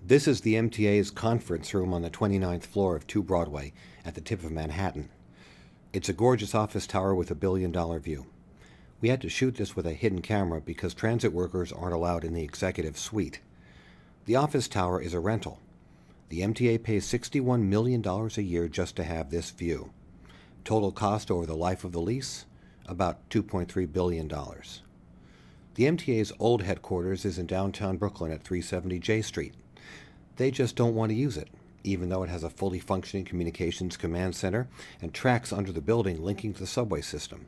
This is the MTA's conference room on the 29th floor of 2 Broadway at the tip of Manhattan. It's a gorgeous office tower with a billion-dollar view. We had to shoot this with a hidden camera because transit workers aren't allowed in the executive suite. The office tower is a rental. The MTA pays $61 million a year just to have this view. Total cost over the life of the lease, about $2.3 billion. The MTA's old headquarters is in downtown Brooklyn at 370 J Street. They just don't want to use it, even though it has a fully functioning communications command center and tracks under the building linking to the subway system.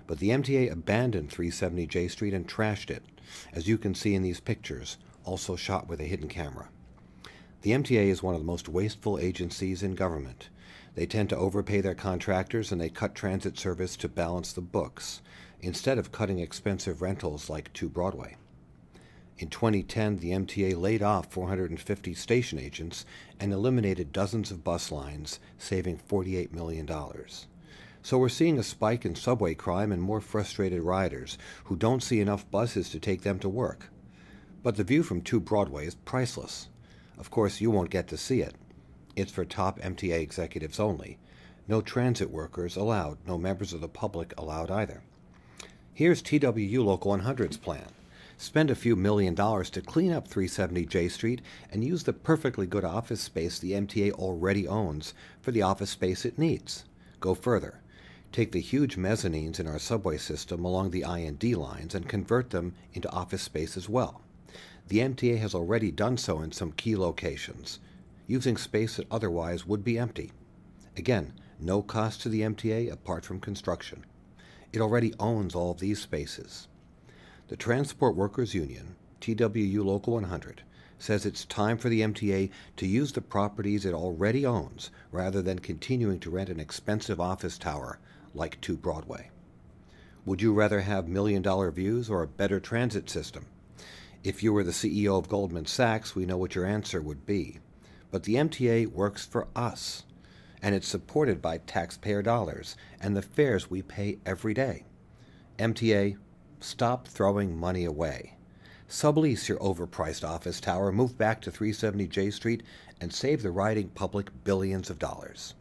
But the MTA abandoned 370 J Street and trashed it, as you can see in these pictures, also shot with a hidden camera. The MTA is one of the most wasteful agencies in government. They tend to overpay their contractors and they cut transit service to balance the books, instead of cutting expensive rentals like 2 Broadway. In 2010, the MTA laid off 450 station agents and eliminated dozens of bus lines, saving $48 million. So we're seeing a spike in subway crime and more frustrated riders who don't see enough buses to take them to work. But the view from 2 Broadway is priceless. Of course, you won't get to see it. It's for top MTA executives only. No transit workers allowed, no members of the public allowed either. Here's TWU Local 100's plan. Spend a few $1 million to clean up 370 J Street and use the perfectly good office space the MTA already owns for the office space it needs. Go further. Take the huge mezzanines in our subway system along the I and D lines and convert them into office space as well. The MTA has already done so in some key locations, using space that otherwise would be empty. Again, no cost to the MTA apart from construction. It already owns all of these spaces. The Transport Workers Union, TWU Local 100, says it's time for the MTA to use the properties it already owns rather than continuing to rent an expensive office tower like 2 Broadway. Would you rather have million-dollar views or a better transit system? If you were the CEO of Goldman Sachs, we know what your answer would be. But the MTA works for us, and it's supported by taxpayer dollars and the fares we pay every day. MTA, stop throwing money away. Sublease your overpriced office tower, move back to 370 J Street, and save the riding public billions of dollars.